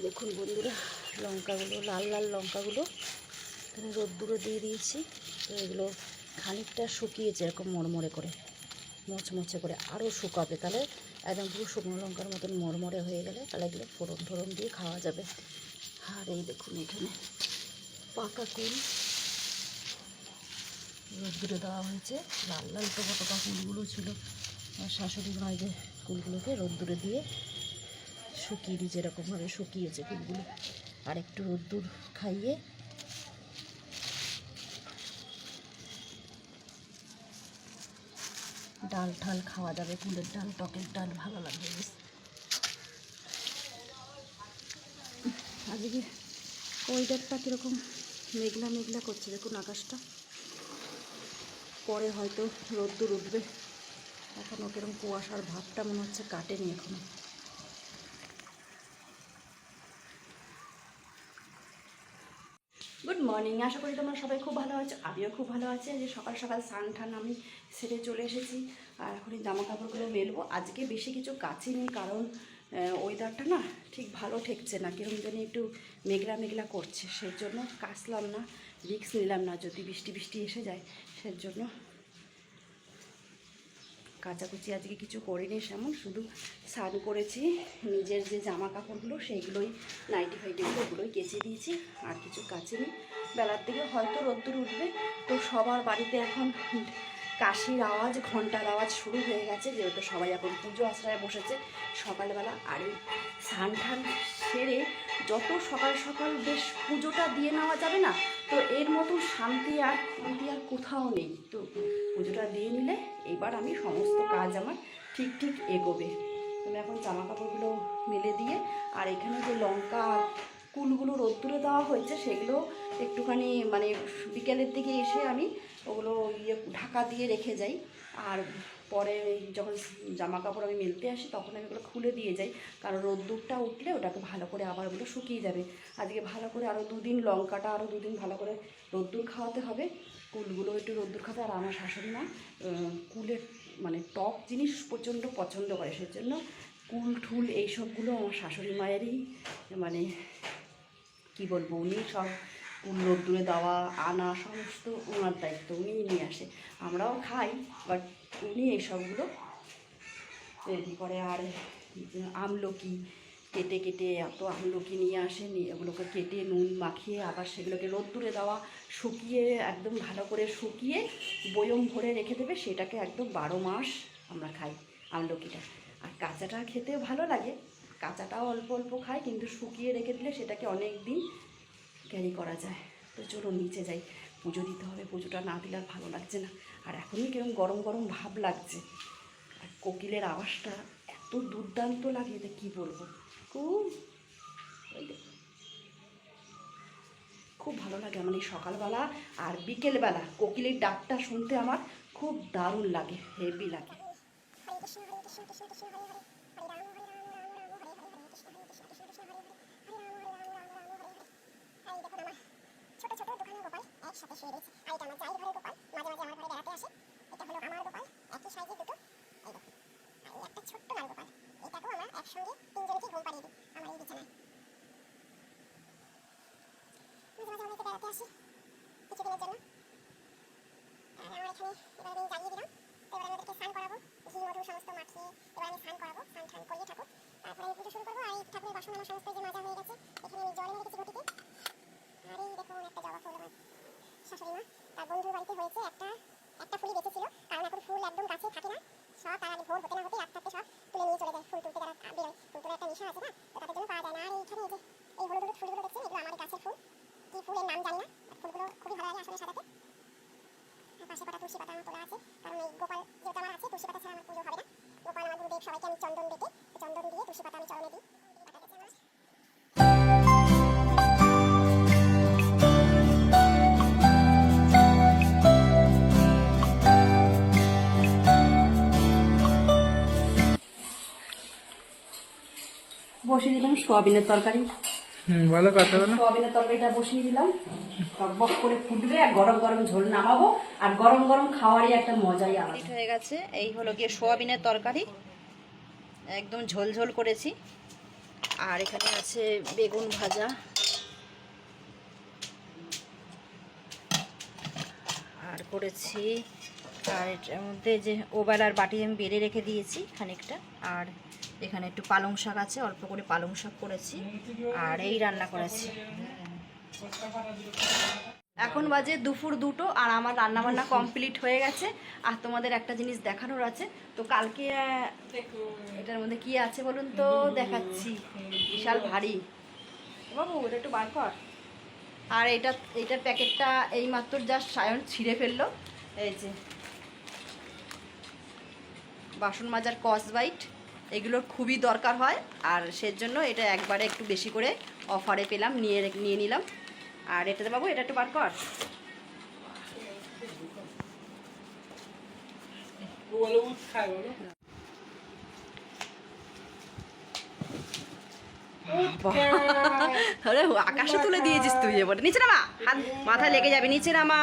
দেখুন বন্ধুরা, লঙ্কাগুলো লাল লাল লঙ্কাগুলো এখানে রোদ্দুরে দিয়ে দিয়েছি। তো এগুলো খানিকটা শুকিয়েছে এরকম মরমরে করে, মচমচে করে। আরও শুকাবে, তাহলে একদম পুরো শুকনো লঙ্কার মতন মরমরে হয়ে গেলে তাহলে এগুলো ফোড়ন টোড়ন দিয়ে খাওয়া যাবে। আর এই দেখুন এখানে পাকা কুল রোদ্দুরে দেওয়া হয়েছে। লাল লাল টোকা টোকা কুলগুলো ছিল। আমার শাশুড়ি মায়ের যে কুলগুলোকে রোদ্দুরে দিয়ে শুকিয়ে দিয়েছে, এরকমভাবে শুকিয়েছে কুলগুলো। আর একটু রোদ্দুর খাইয়ে ডাল ঠাল খাওয়া যাবে, কুলের ডাল, টকের ডাল ভালো লাগবে বেশ। আজকে ওয়েদারটা কীরকম মেঘলা মেঘলা করছে, দেখুন আকাশটা। পরে হয়তো রোদ্দুর উঠবে, এখনও কীরকম কুয়াশার ভাবটা মনে হচ্ছে কাটেনি এখনও। গুড মর্নিং, আশা করি তোমরা সবাই খুব ভালো আছো, আমিও খুব ভালো আছি। আজকে সকাল সকাল স্নান ঠান আমি সেরে চলে এসেছি। আর এখন এই জামা কাপড়গুলো মেলবো। আজকে বেশি কিছু কাচিনি, কারণ ওয়েদারটা না ঠিক ভালো ঠেকছে না, কিরকম জানি একটু মেঘলা মেঘলা করছে, সেই জন্য কাচলাম না, রিস্ক নিলাম না যদি বৃষ্টি বৃষ্টি এসে যায়। সেই জন্য কাচাকুচি আজকে কিছু করিনি, সেমন শুধু স্নান করেছি, নিজের যে জামা কাপড়গুলো সেইগুলোই, নাইটি ফাইটিগুলো ওগুলোই কেচে দিয়েছি, আর কিছু কাচিনি। বেলার দিকে হয়তো রোদ্দুর উঠবে। তো সবার বাড়িতে এখন কাশির আওয়াজ, ঘন্টার আওয়াজ শুরু হয়ে গেছে, যেহেতু সবাই এখন পুজো আশ্রয়ে বসেছে সকালবেলা। আর এই স্নান ঠান সেরে যত সকাল সকাল বেশ পুজোটা দিয়ে নেওয়া যাবে না, তো এর মতো শান্তি আর কোথাও নেই। তো পুজোটা দিয়ে নিলে এবার আমি সমস্ত কাজ আমার ঠিক ঠিক এগোবে। তাহলে এখন জামা কাপড়গুলো মেলে দিয়ে, আর এখানে যে লঙ্কা কুলগুলো রোদ্দুরে দেওয়া হয়েছে সেগুলো একটুখানি মানে বিকেলের দিকে এসে আমি ওগুলো ঢাকা দিয়ে রেখে যাই। আর পরে যখন জামা কাপড় আমি মেলতে আসি তখন আমি ওগুলো খুলে দিয়ে যাই, কারণ রোদ্দুরটা উঠলে ওটাকে ভালো করে আবার ওগুলো শুকিয়ে যাবে। আজকে ভালো করে আরও দুদিন লঙ্কাটা আরও দুদিন ভালো করে রোদ্দুর খাওয়াতে হবে, কুলগুলো একটু রোদ্দুর খাওয়াতে। আর আমার শাশুড়ি মা কুলের মানে টক জিনিস প্রচণ্ড পছন্দ করে, সেজন্য কুল ঠুল এইসবগুলো আমার শাশুড়ি মায়েরই মানে কি বলবো, উনি সব কুল রোদ্দুরে দেওয়া আনা সমস্ত ওনার দায়িত্ব, উনিই নিয়ে আসে। আমরাও খাই, বাট উনি এইসবগুলো রেডি করে। আর আমলকি কেটে কেটে এত আমলকি নিয়ে আসে, ওগুলোকে কেটে নুন মাখিয়ে আবার সেগুলোকে রোদ্দুরে দেওয়া, শুকিয়ে একদম ভালো করে শুকিয়ে বয়ম ভরে রেখে দেবে, সেটাকে একদম 12 মাস আমরা খাই আমলকিটা। আর কাঁচাটা খেতেও ভালো লাগে, কাঁচাটাও অল্প অল্প খাই, কিন্তু শুকিয়ে রেখে দিলে সেটাকে অনেক দিন ক্যারি করা যায়। তো চলো নিচে যাই, পুজো দিতে হবে, পুজোটা না দিলে আর ভালো লাগছে না। আর এখনই কিরকম গরম গরম ভাব লাগছে, আর কোকিলের আওয়াজটা এত দুর্দান্ত লাগে যে কী বলবো। খুব ভালো লাগে আমার এই সকালবেলা আর বিকেলবেলা কোকিলের ডাকটা শুনতে আমার খুব দারুণ লাগে, হেভি লাগে। একসাথে শুয়ে রয়েছে, আর এটা আমার জায়ের ঘরের গোপাল, মাঝে মাঝে আমার ঘরে বেড়াতে আসে। এটা হলো আমার গোপাল, একই সাইজের দুটো, এই দেখো। আর একটা ছোট্ট লাল গোপাল, এটাকেও আমরা একসঙ্গে তিনজনকে ঘুম পাড়িয়ে দিই আমার এই বিছানায়। মাঝে মাঝে আমরা বেড়াতে আসি কিছুদিনের জন্য। আর আমার এখানে এবার আমি জ্বালিয়ে দিলাম, তো এবার আমি ওদেরকে স্নান করাবো, ঘি মধু সমস্ত মাখিয়ে এবার আমি স্নান করাবো, স্নান টান করিয়ে ঠাকুর, তারপরে আমি পুজো শুরু করবো। আর এই ঠাকুরের বাসন আমার সমস্ত যে মাজা হয়ে গেছে, এখানে আমি জল এনে রেখেছি ঘটিতে। আর এই দেখুন একটা জবা ফুল আমার শাশুড়ি মা তার বন্ধুর বাড়িতে হয়েছে, একটা ফুলই বেঁচেছিল, কারণ এখন ফুল একদম গাছে থাকে না, সব তারা ভোর হতে না হতে রাত থাকতে সব তুলে নিয়ে চলে যায়। ফুল তুলতে তারা বেরোয়, ফুল তোলার একটা নেশা আছে না, তো তাদের জন্য পাওয়া যায় না। আর এইখানে এই যে এই হলুদ হলুদ ফুলগুলো দেখছেন, এগুলো আমার গাছের ফুল, কি ফুলের নাম জানি না, ফুলগুলো খুবই ভালো লাগে আসলে সাজাতে। আর পাশে কটা তুলসী পাতা আমার তোলা আছে, কারণ এই গোপাল যেহেতু আমার আছে, তুলসী পাতা ছাড়া আমার পুজো হবে না। গোপাল আমার গুরুদেব, সবাইকে আমি চন্দন বেটে চন্দন দিয়ে তুলসী পাতা আমি চরণে দিই। বসিয়ে দিলাম সোয়াবিনের তরকারি। ভালো কথা বলো। সোয়াবিনের তরকারিটা বসিয়ে দিলাম, টকবক করে ফুটবে, আর গরম গরম ঝোল নামাবো, আর গরম গরম খাওয়ারই একটা মজাই আলাদা হয়ে গেছে। এই হলো গিয়ে সোয়াবিনের তরকারি, একদম ঝোল ঝোল করেছি। আর এখানে আছে বেগুন ভাজা, আর করেছি, আর এটার মধ্যে যে ওবেলার বাটি আমি বেড়ে রেখে দিয়েছি খানিকটা, আর এখানে একটু পালং শাক আছে, অল্প করে পালং শাক করেছি, আর এই রান্না করেছি। এখন বাজে দুপুর 2টো, আর আমার রান্নাবান্না কমপ্লিট হয়ে গেছে। আর তোমাদের একটা জিনিস দেখানোর আছে। তো কালকে এটার মধ্যে কি আছে বলুন তো, দেখাচ্ছি। বিশাল ভারী বাবু, এটা একটু বার কর। আর এইটার প্যাকেটটা এইমাত্র জাস্ট সায়ন ছিঁড়ে ফেললো। এই যে বাসন মাজার স্কচব্রাইট, এগুলোর খুবই দরকার হয়, আর সেজন্য এটা একবারে একটু বেশি করে অফারে পেলাম, নিয়ে নিলাম। আর এটাতে বাবু, এটা একটু বার কর। আরে আকাশে তুলে দিয়েছিস তুই, এবার নিচে নামা, হাত মাথায় লেগে যাবে, নিচে নামা।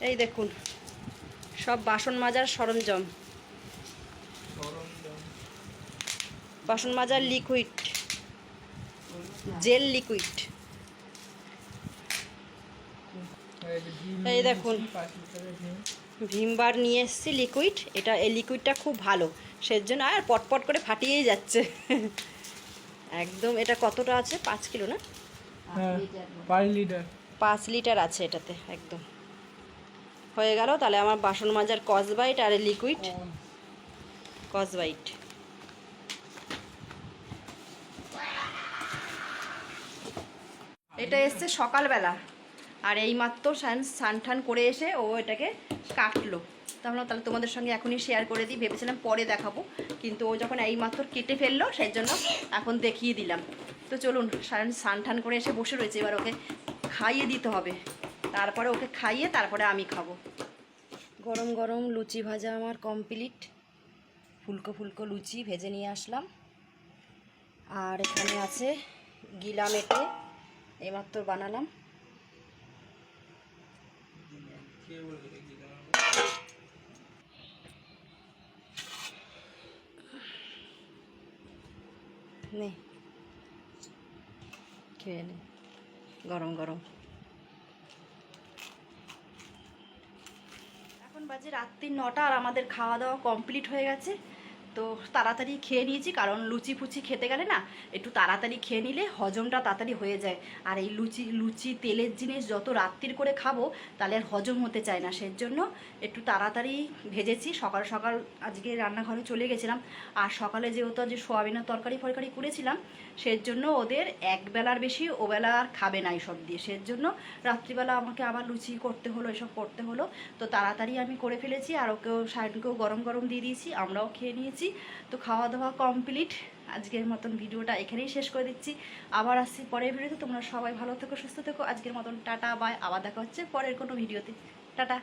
এই দেখুন সব বাসন মাজার সরঞ্জাম, বাসন মাজার লিকুইড, জেল লিকুইড। এই দেখুন ভিমবার নিয়ে এসেছি লিকুইড, এই লিকুইডটা খুব ভালো, সেজন্য আর পটপট করে ফাটিয়েই যাচ্ছে। একদম। এটা কতটা আছে? 5 কিলো না? 5 লিটার আছে এটাতে। একদম হয়ে গেল। তাহলে আমার বাসন মাজার স্কচব্রাইট আর লিকুইড স্কচব্রাইট। এটা এসছে সকালবেলা, আর এইমাত্র স্নান টান করে এসে ও এটাকে কাটলো। তাহলে তোমাদের সঙ্গে এখনই শেয়ার করে দিই, ভেবেছিলাম পরে দেখাবো, কিন্তু ও যখন এইমাত্র কেটে ফেললো সেই জন্য এখন দেখিয়ে দিলাম। তো চলুন, স্নান টান করে এসে বসে রয়েছে, এবার ওকে খাইয়ে দিতে হবে, তারপরে ওকে খাইয়ে তারপরে আমি খাবো। গরম গরম লুচি ভাজা আমার কমপ্লিট, ফুলকো ফুলকো লুচি ভেজে নিয়ে আসলাম। আর এখানে আছে গিলা মেটে, এইমাত্র বানালাম। নে খেয়ে নে, গরম গরম। এখন বাজে রাত্রি 9টা, আর আমাদের খাওয়া দাওয়া কমপ্লিট হয়ে গেছে। তো তাড়াতাড়ি খেয়ে নিয়েছি, কারণ লুচি ফুচি খেতে গেলে না একটু তাড়াতাড়ি খেয়ে নিলে হজমটা তাড়াতাড়ি হয়ে যায়। আর এই লুচি তেলের জিনিস যত রাত্রির করে খাবো তাহলে আর হজম হতে চায় না, সেই জন্য একটু তাড়াতাড়ি ভেজেছি। সকাল সকাল আজকে রান্নাঘরে চলে গেছিলাম, আর সকালে যেহেতু আজ সোয়াবিনের তরকারি করেছিলাম, সেই জন্য ওদের একবেলার বেশি ওবেলা আর খাবে না এইসব দিয়ে, সেই জন্য রাত্রিবেলা আমাকে আবার লুচি করতে হলো, এসব করতে হলো। তো তাড়াতাড়ি আমি করে ফেলেছি, আর ওকেও সাইডকেও গরম গরম দিয়ে দিয়েছি, আমরাও খেয়ে নিয়েছি। তো খাওয়া দাওয়া কমপ্লিট। আজকের মতন ভিডিওটা এখানেই শেষ করে দিচ্ছি। আবার আসছি পরের ভিডিওতে। তোমরা সবাই ভালো থেকো, সুস্থ থেকো। আজকের মতন টাটা বাই, আবার দেখা হচ্ছে পরের কোনো ভিডিওতে। টাটা।